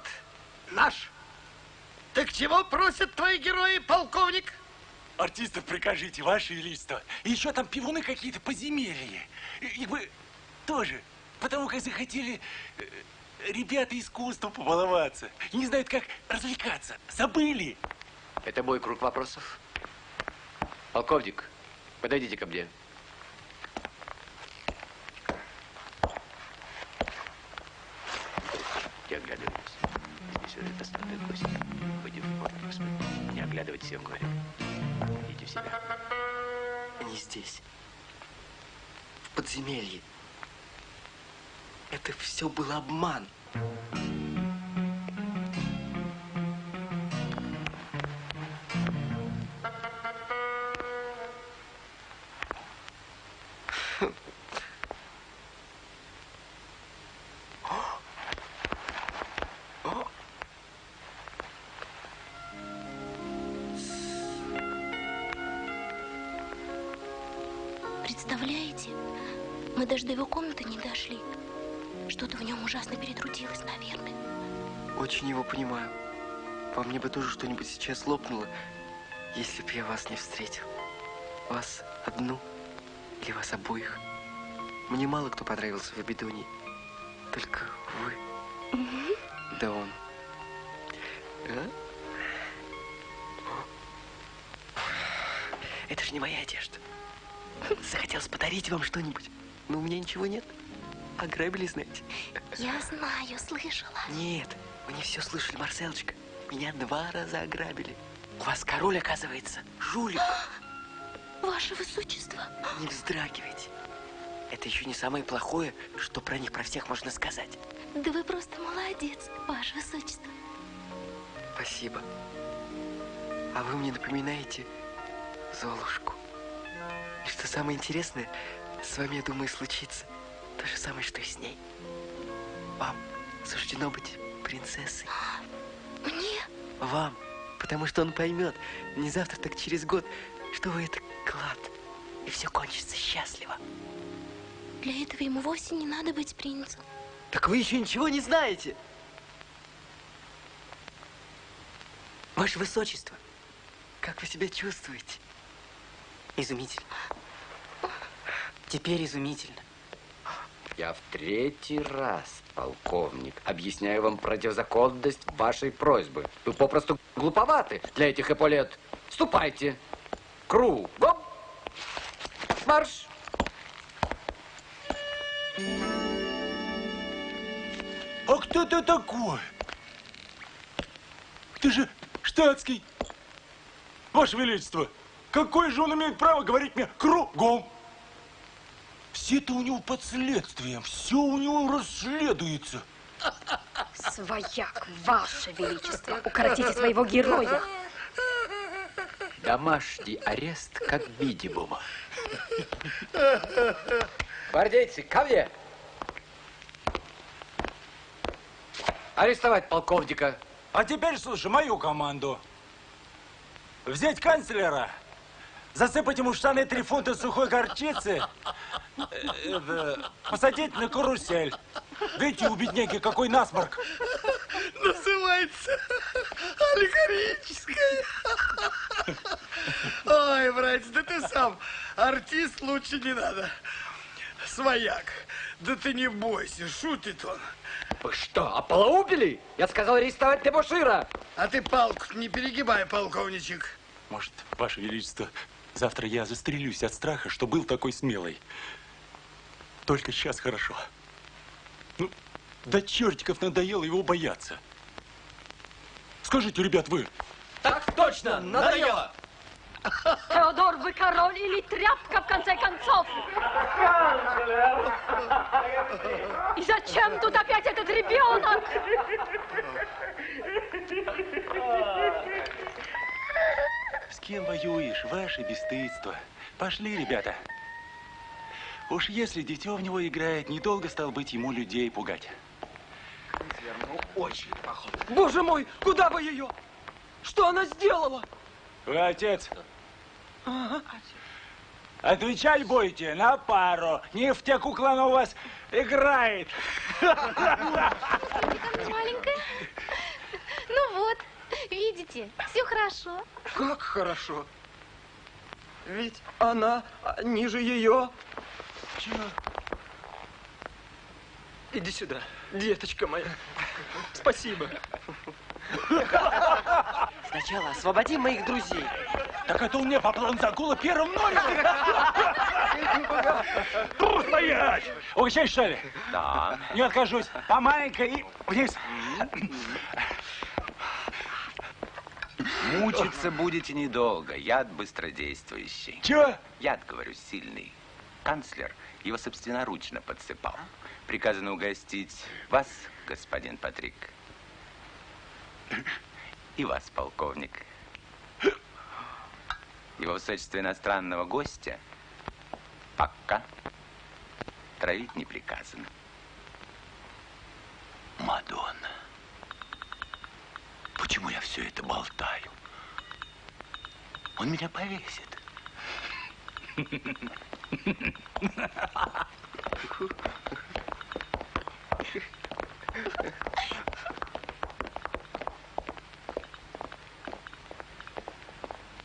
наш. Так чего просят твои герои, полковник? Артистов прикажите, Ваше Величество. И еще там пивуны какие-то подземелья. И вы тоже, потому как захотели ребята искусству побаловаться. И не знают, как развлекаться. Забыли. Это мой круг вопросов. Полковник, подойдите ко мне. Не оглядывайтесь. Здесь уже достаточно гостей. Пойдем в порт, посмотрим. Не оглядывайтесь, я вам говорю. Идите в себя. Они здесь. В подземелье. Это все был обман. Представляете, мы даже до его комнаты не дошли. Что-то в нем ужасно перетрудилось, наверное. Очень его понимаю. Во мне бы тоже что-нибудь сейчас лопнуло, если бы я вас не встретил. Вас одну или вас обоих. Мне мало кто понравился в Абидонии. Только вы. Да он. А? Это же не моя одежда. Захотелось подарить вам что-нибудь, но у меня ничего нет. Ограбили, знаете? Я знаю, слышала. Нет, вы не все слышали, Марселочка. Меня 2 раза ограбили. У вас король, оказывается, жулик. Ваше Высочество. Не вздрагивайте. Это еще не самое плохое, что про них, про всех можно сказать. Да вы просто молодец, Ваше Высочество. Спасибо. А вы мне напоминаете Золушку. И что самое интересное, с вами, я думаю, случится то же самое, что и с ней. Вам суждено быть принцессой. Мне? Вам. Потому что он поймет, не завтра, так через год, что вы это клад. И все кончится счастливо. Для этого ему вовсе не надо быть принцем. Так вы еще ничего не знаете. Ваше Высочество, как вы себя чувствуете? Изумительно. Теперь изумительно. Я в 3-й раз, полковник, объясняю вам противозаконность вашей просьбы. Вы попросту глуповаты для этих эполет. Ступайте. Кругом. Марш. А кто ты такой? Ты же штатский. Ваше Величество, какое же он имеет право говорить мне кругом? Все это у него под следствием, все у него расследуется. Свояк, Ваше Величество, укоротите своего героя. Домашний арест как минимум. Гвардейцы, ко мне! Арестовать полковника. А теперь слушай мою команду. Взять канцлера, засыпать ему в штаны 3 фунта сухой горчицы, посадить на карусель. Видите, у бедняги какой насморк. Называется аллегорическая. Ой, братец, да ты сам артист, лучше не надо. Свояк, да ты не бойся, шутит он. Вы что, ополоумели? Я сказал арестовать дебошира. А ты палку не перегибай, полковничек. Может, Ваше Величество, завтра я застрелюсь от страха, что был такой смелый. Только сейчас хорошо. Ну, до чертиков надоело его бояться. Скажите, ребят, вы... Так точно, надоело! Теодор, вы король или тряпка, в конце концов? И зачем тут опять этот ребенок? С кем воюешь, ваше бесстыдство? Пошли, ребята. Уж если дитё в него играет, недолго стал быть ему людей пугать. канцлер, ну, очень похож. Боже мой, куда вы ее? Что она сделала? Вы отец. Ага. Отвечать будете на пару. Нефтекукла она у вас играет. Маленькая. Ну вот, видите, все хорошо. Как хорошо. Ведь она ниже ее. Чего? Иди сюда, деточка моя. Спасибо. Сначала освободим моих друзей. Так это у меня по плану загула первым номером. Стоять! Угощаешь, что ли? Да. Не откажусь. По маленькой и вниз. Мучиться будете недолго. Яд быстродействующий. Чего? Яд, говорю, сильный. Канцлер его собственноручно подсыпал. Приказано угостить вас, господин Патрик. И вас, полковник. Его высочество иностранного гостя пока травить не приказано. Мадонна, почему я все это болтаю? Он меня повесит.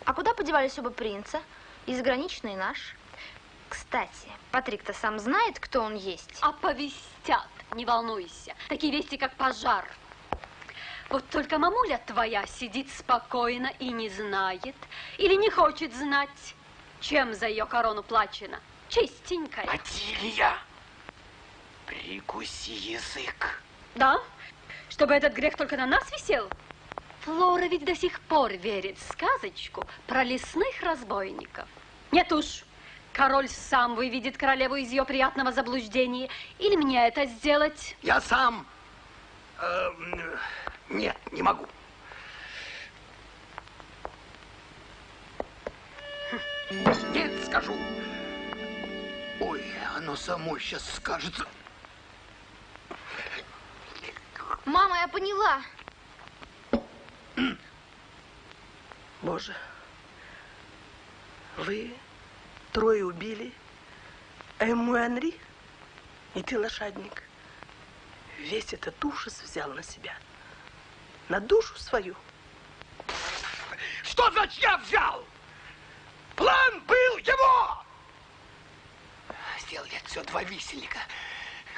А куда подевались оба принца? И заграничный, и наш. Кстати, Патрик-то сам знает, кто он есть. Оповестят, не волнуйся. Такие вести, как пожар. Вот только мамуля твоя сидит спокойно и не знает, или не хочет знать, чем за ее корону плачено. Чистенькая. Атилия, прикуси язык. Да? Чтобы этот грех только на нас висел? Флора ведь до сих пор верит в сказочку про лесных разбойников. Нет уж, король сам выведет королеву из ее приятного заблуждения. Или мне это сделать? Я сам. Нет, не могу. Нет, скажу. Ой, оно само сейчас скажется. Мама, я поняла. Боже, вы трое убили Эмму и Анри, и ты, лошадник, весь этот ужас взял на себя, на душу свою. Что значит я взял? План был его! Сделали это все два висельника,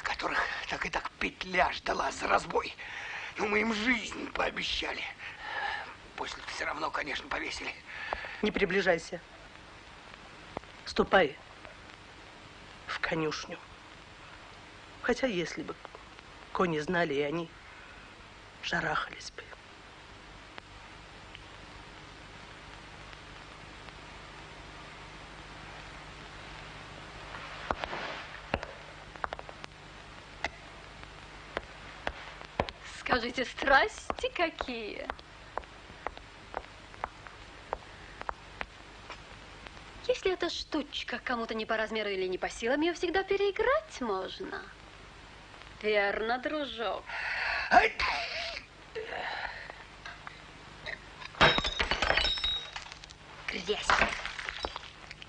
которых так и так петля ждала за разбой. Но мы им жизнь пообещали. После все равно, конечно, повесили. Не приближайся. Ступай в конюшню. Хотя, если бы кони знали, и они шарахались бы. Скажите, страсти какие? Если эта штучка кому-то не по размеру или не по силам, ее всегда переиграть можно. Верно, дружок? Грязь.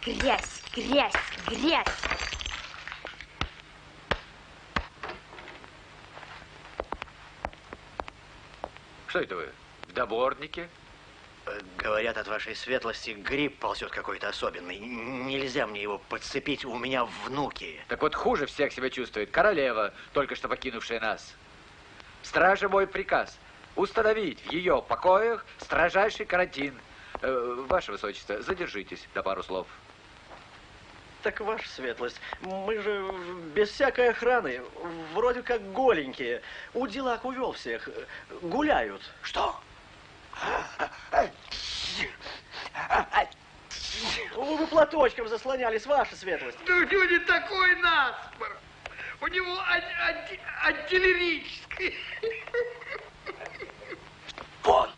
Грязь, грязь, грязь. Что это вы, в доборнике? Говорят, от вашей светлости гриб ползет какой-то особенный. Нельзя мне его подцепить, у меня внуки. Так вот хуже всех себя чувствует королева, только что покинувшая нас. Страже мой приказ установить в ее покоях строжайший карантин. Ваше высочество, задержитесь до пару слов. Так, ваша светлость, мы же без всякой охраны, вроде как голенькие. Уделак увел всех, гуляют. Что? Вы платочком заслонялись, ваша светлость. Да у него не такой насморк. У него артиллерийский. Вон!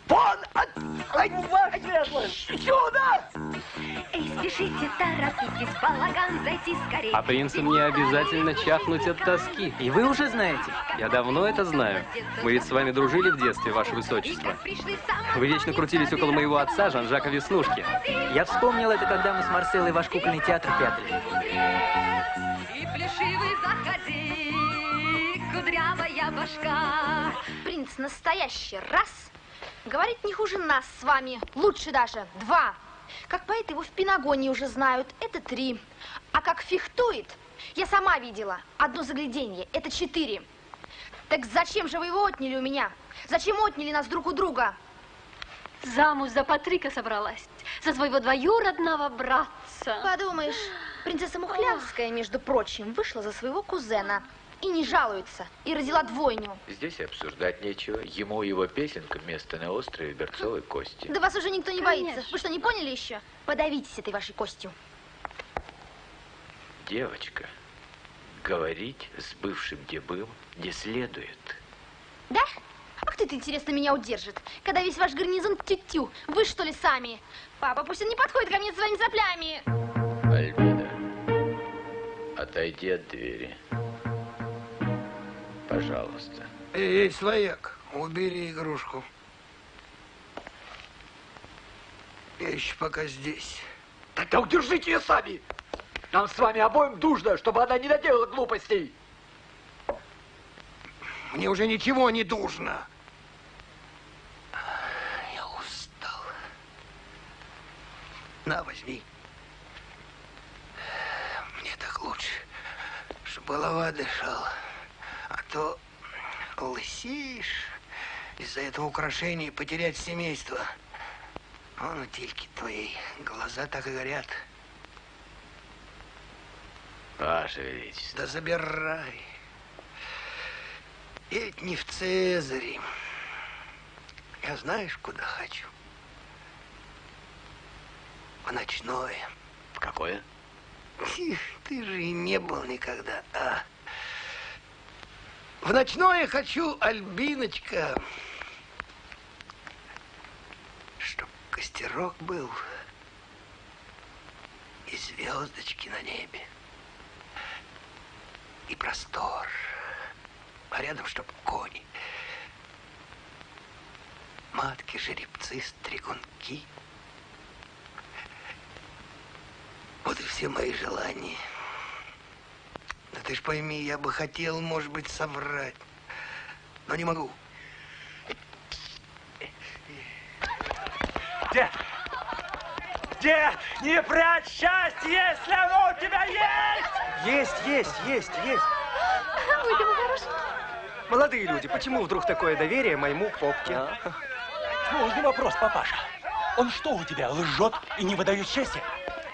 Вон от Ваша светлость! Чудо! Эй, спешите, торопитесь, в балаган зайти скорее. А принцу мне обязательно чахнуть от тоски. И вы уже знаете? Я давно это знаю. Мы ведь с вами дружили в детстве, ваше высочество. Вы вечно крутились около моего отца, Жан-Жака Веснушки. Я вспомнил это, когда мы с Марселлой ваш кукольный театр пятали. И плешивый заходи, кудрявая башка. Принц настоящий, раз. Говорит не хуже нас с вами, лучше даже, два. Как поэт его в Пенагоне уже знают, это 3. А как фехтует, я сама видела, одно загляденье, это 4. Так зачем же вы его отняли у меня? Зачем отняли нас друг у друга? Замуж за Патрика собралась, за своего двоюродного братца. Подумаешь, принцесса Мухлявская, между прочим, вышла за своего кузена. И не жалуется, и родила двойню. Здесь и обсуждать нечего. Ему его песенка место на острове берцовой кости. Да вас уже никто не боится. Вы что, не поняли еще? Подавитесь этой вашей костью. Девочка, говорить с бывшим дебым не следует. Да? А кто-то, интересно, меня удержит, когда весь ваш гарнизон тю-тю? Вы что ли сами? Папа, пусть он не подходит ко мне с своими соплями. Альбина, отойди от двери. Пожалуйста. Эй, свояк, убери игрушку. Я еще пока здесь. Тогда удержите ее сами. Нам с вами обоим нужно, чтобы она не наделала глупостей. Мне уже ничего не нужно. Я устал. На, возьми. Мне так лучше, чтобы голова дышала. А то лысеешь, из-за этого украшения потерять семейство. Вон у тельки твоей глаза так и горят. Ваше Величество. Да забирай. Я ведь не в Цезаре. Я знаешь, куда хочу? В ночное. В какое? Ты же и не был никогда, а? В ночное хочу, Альбиночка, чтоб костерок был и звездочки на небе, и простор, а рядом чтоб кони, матки, жеребцы, стригунки. Вот и все мои желания. Да ты ж пойми, я бы хотел, может быть, соврать, но не могу. Дед! Дед, не прячь счастье, если оно у тебя есть! Есть. Ой, ты мой хороший. Молодые люди, почему вдруг такое доверие моему попке? Сложный вопрос, папаша. Он что у тебя, лжет и не выдает счастья?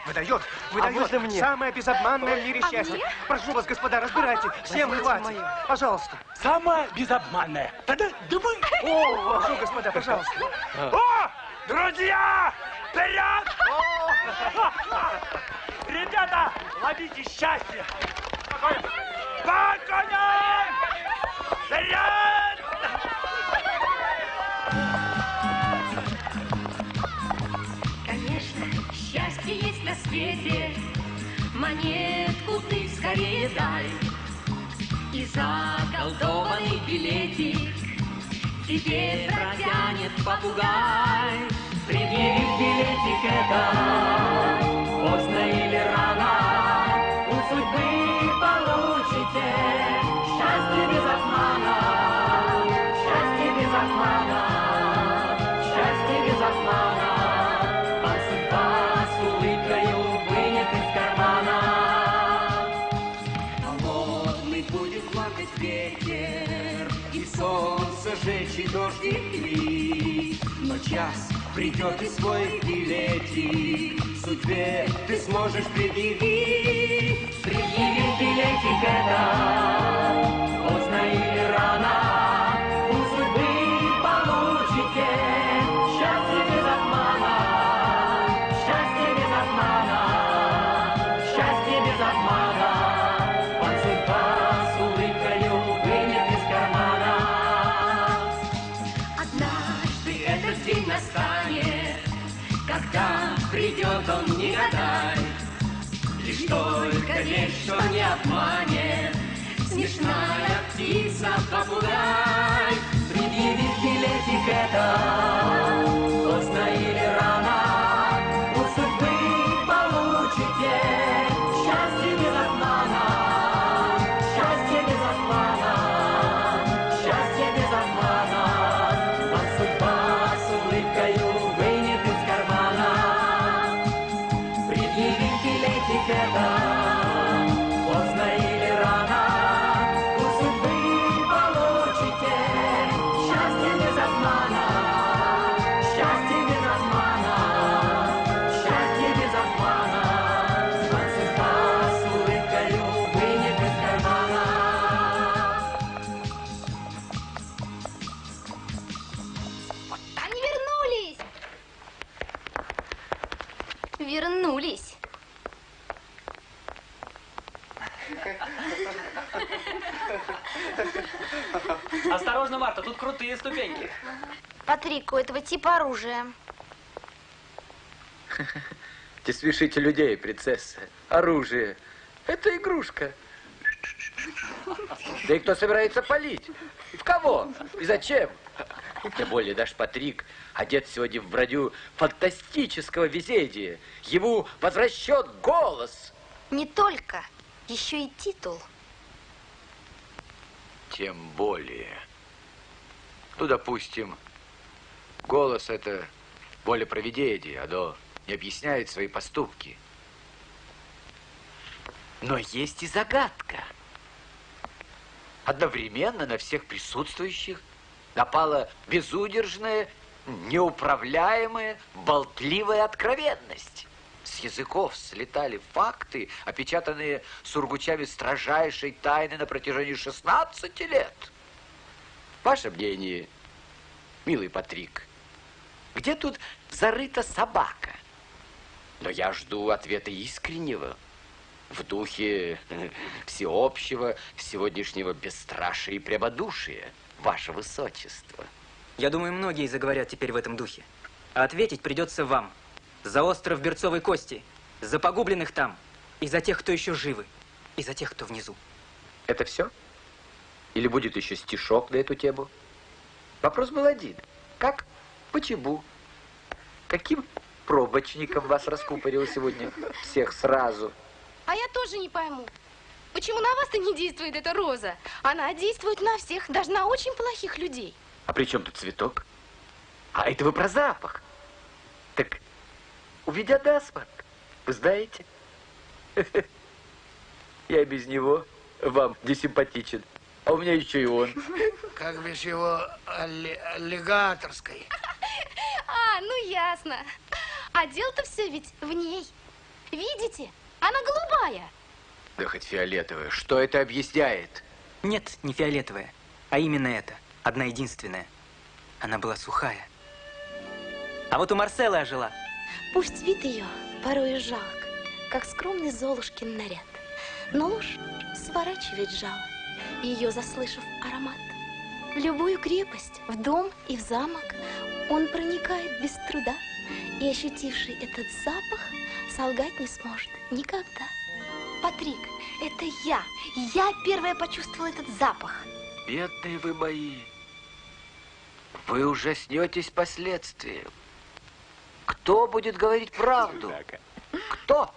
Выдает. А можно мне? Самое безобманное в мире А счастье. мне? Прошу вас, господа, разбирайте. Всем Возьмите хватит. мое. Пожалуйста. Самая безобманная. Тогда давай. О, прошу, господа, пожалуйста. О, друзья, вперед! Ребята, ловите счастье. По коням! Вперед! Конечно, счастье есть на свете. Монетку ты скорее дай. И заколдованный билетик тебе протянет попугай. Предъявив билетик это, поздно или рано, у судьбы получите счастье без обмана, счастье без обмана, счастье без обмана. А судьба с улыбкою вынет из кармана. Холодный будет плакать ветер, и солнце жечь, и дождик лить. Но час придет и свой билетик судьбе ты сможешь предъявить. Предъявить билетик это, поздно или рано, у судьбы получите счастье без обмана, счастье без обмана, счастье без обмана. Он судьба с улыбкою вынет из кармана. Однажды этот день настанет. только вещь, что не обманет. Смешная птица-попугай предъявит билетик это, поздно или рано, у судьбы получите счастье без обмана, счастье без обмана, счастье без обмана. Вам судьба с улыбкою вынет из кармана, предъявит билетик это, поздно или рано, у судьбы получите счастье без обмана, счастье без обмана, счастье без обмана. Вам судьба с улыбкою вынет из кармана. Они вернулись! Вернулись. Осторожно, Марта, тут крутые ступеньки. Патрик, у этого типа оружие. Не смешите людей, принцесса. Оружие. Это игрушка. Да и кто собирается палить? В кого? И зачем? Тем более наш Патрик одет сегодня в броню фантастического везения. Ему возвращен голос. Не только, еще и титул. Тем более. Ну, допустим, голос — это воля провидения, оно не объясняет свои поступки. Но есть и загадка. Одновременно на всех присутствующих напала безудержная, неуправляемая, болтливая откровенность. С языков слетали факты, опечатанные сургучами строжайшей тайны на протяжении 16 лет. Ваше мнение, милый Патрик, где тут зарыта собака? Но я жду ответа искреннего, в духе всеобщего сегодняшнего бесстрашия и прямодушия, ваше высочество. Я думаю, многие заговорят теперь в этом духе. А ответить придется вам. За остров Берцовой Кости, за погубленных там, и за тех, кто еще живы, и за тех, кто внизу. Это все? Или будет еще стишок на эту тему? Вопрос был один. Как? Почему? Каким пробочником вас раскупорил сегодня всех сразу? А я тоже не пойму, почему на вас-то не действует эта роза? Она действует на всех, даже на очень плохих людей. А при чем тут цветок? А это вы про запах. Так у меня насморк, вы знаете? Я без него вам не симпатичен. А у меня еще и он. Как без его аллигаторской. А, ну ясно. А дело-то все ведь в ней. Видите? Она голубая. Да хоть фиолетовая. Что это объясняет? Нет, не фиолетовая, а именно это. Одна единственная. Она была сухая. А вот у Марселы ожила. Пусть вид ее порою жалок, как скромный Золушкин наряд. Но ложь сворачивает жало, ее заслышав аромат. В любую крепость, в дом и в замок он проникает без труда, и, ощутивший этот запах, солгать не сможет никогда. Патрик, это я. Я первая почувствовала этот запах. Бедные вы мои. Вы ужаснетесь последствиям. Кто будет говорить правду? Кто?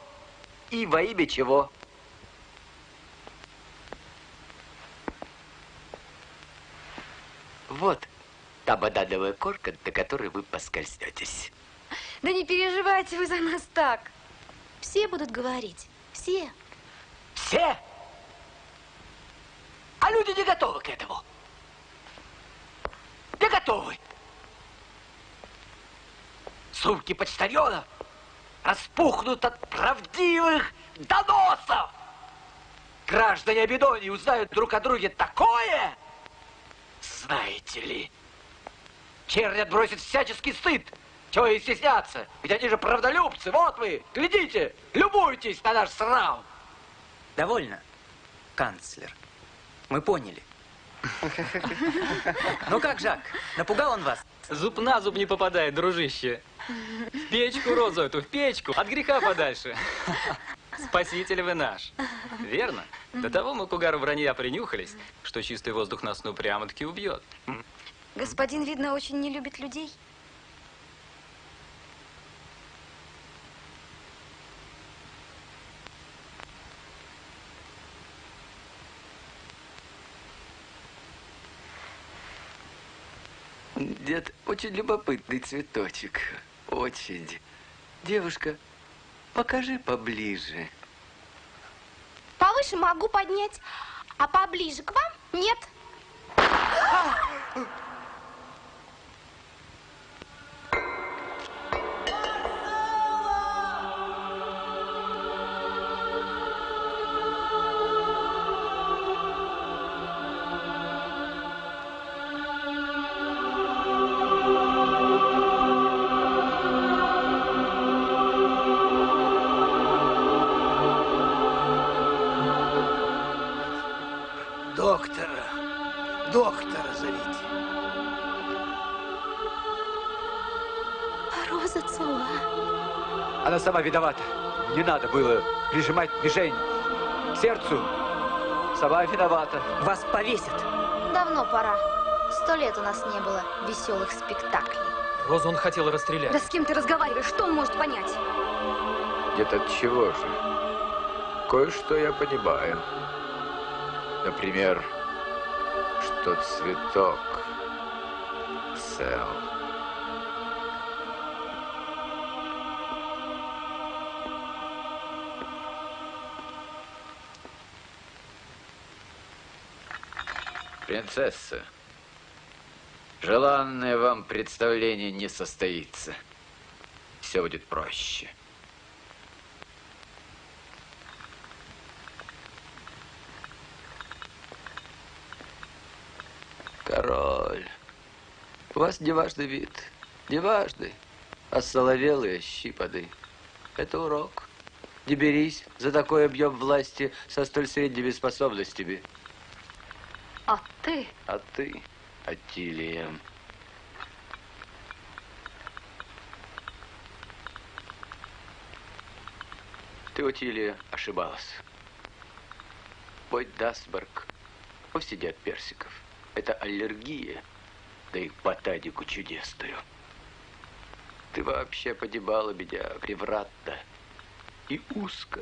И во имя чего? Вот та банановая корка, до которой вы поскользнетесь. Да не переживайте вы за нас так. Все будут говорить. Все. Все? А люди не готовы к этому. Не готовы. Сумки почтальонов распухнут от правдивых доносов. Граждане Абидонии узнают друг о друге такое, знаете ли, чернь отбросит всяческий стыд. Чего и стесняться? Ведь они же правдолюбцы. Вот вы, глядите, любуйтесь на наш срам. Довольно, канцлер. Мы поняли. Ну как, Жак, напугал он вас? Зуб на зуб не попадает, дружище. В печку розу эту, в печку, от греха подальше. Спаситель вы наш. Верно? До того мы к угару вранья принюхались, что чистый воздух нас ну прямо-таки убьет. Господин, видно, очень не любит людей. Дед, очень любопытный цветочек. Очень. Девушка, покажи поближе. Повыше могу поднять, а поближе к вам нет. Доктора зовите. Роза цела. Она сама виновата. Не надо было прижимать мишень к сердцу. Сама виновата. Вас повесят. Давно пора. 100 лет у нас не было веселых спектаклей. Розу он хотел расстрелять. Да с кем ты разговариваешь? Что он может понять? Дед, от чего же? Кое-что я понимаю. Например, что цветок цел. Принцесса, желанное вам представление не состоится. Все будет проще. Король, у вас неважный вид, неважный, осоловелый, ощипанный. Это урок. Не берись за такой объем власти со столь средними способностями. А ты? А ты, Аттилия. Ты, Аттилия, ошибалась. Бойд Дасберг вовсе не от персиков. Это аллергия, да и к ботанику чудесную. Ты вообще подебала меня превратно и узко.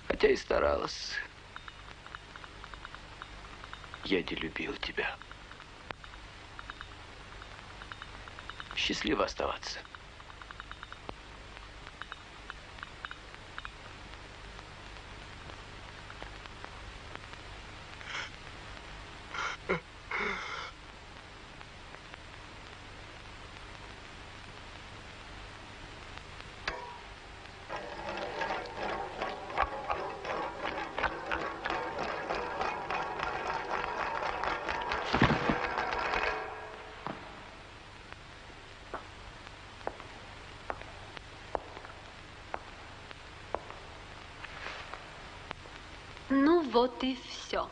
Хотя и старалась. Я не любил тебя. Счастливо оставаться. Ну вот и все.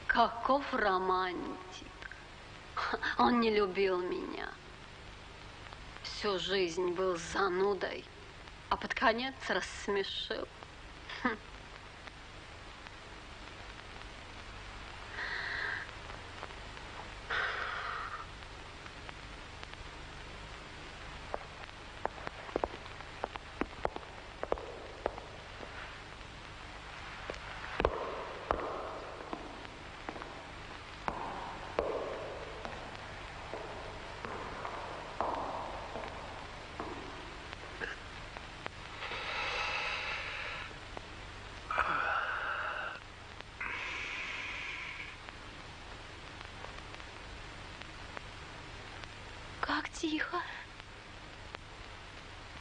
Каков романтик. Он не любил меня. Всю жизнь был занудой, а под конец рассмешил. Как тихо.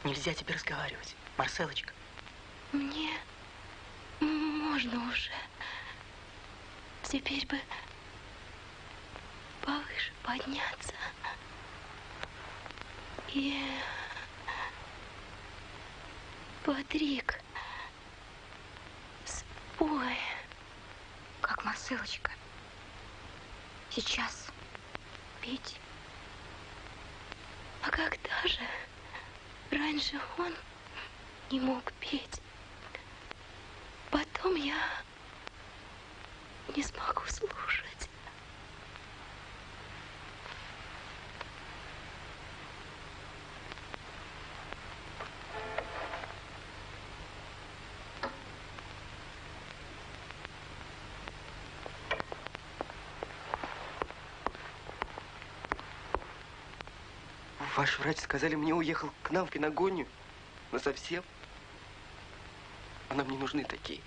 Нельзя тебе разговаривать, Марселочка. Мне можно уже. Теперь бы повыше подняться. И... Патрик, спой. Как Марселочка. Сейчас петь. А когда же? Раньше он не мог петь. Потом я не смогу слушать. Ваш врач сказали, мне уехал к нам в Пенагонию. Но совсем. А нам не нужны такие,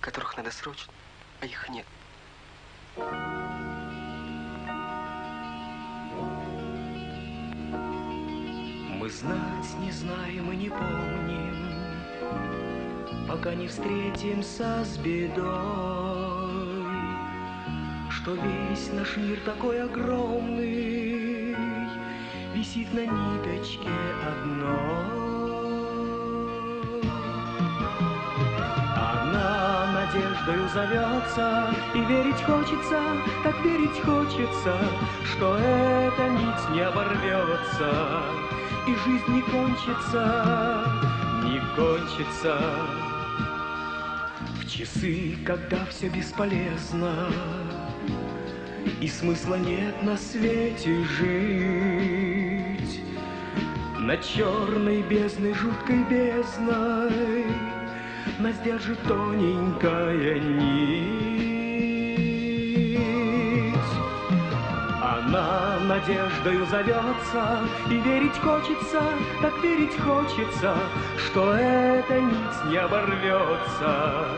которых надо срочно, а их нет. Мы знать не знаем и не помним, пока не встретимся с бедой, что весь наш мир такой огромный висит на ниточке одной. Она надеждою зовется, и верить хочется, так верить хочется, что эта нить не оборвется, и жизнь не кончится, не кончится. В часы, когда все бесполезно, и смысла нет на свете жить, над черной бездной, жуткой бездной нас держит тоненькая нить. Она надеждою зовется, и верить хочется, так верить хочется, что эта нить не оборвется,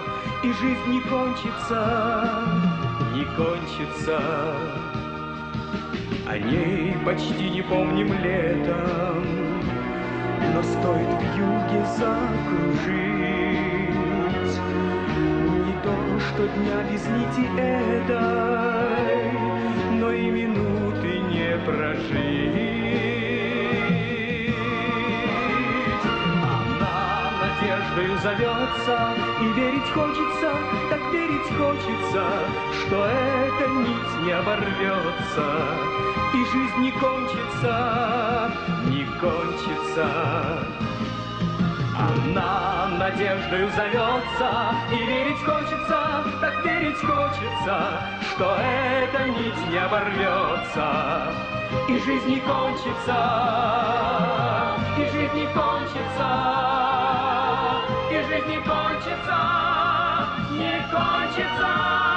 и жизнь не кончится, не кончится. О ней почти не помним летом, но стоит в юге закружить, не то что дня без нити этой, но и минуты не прожить. Она надеждою зовется, и верить хочется, так верить хочется, что эта нить не оборвется, и жизнь не кончится, не кончится. Она надеждою зовется, и верить хочется, так верить хочется, что эта нить не оборвется, и жизнь не кончится, и жизнь не кончится, и жизнь не кончится, не кончится.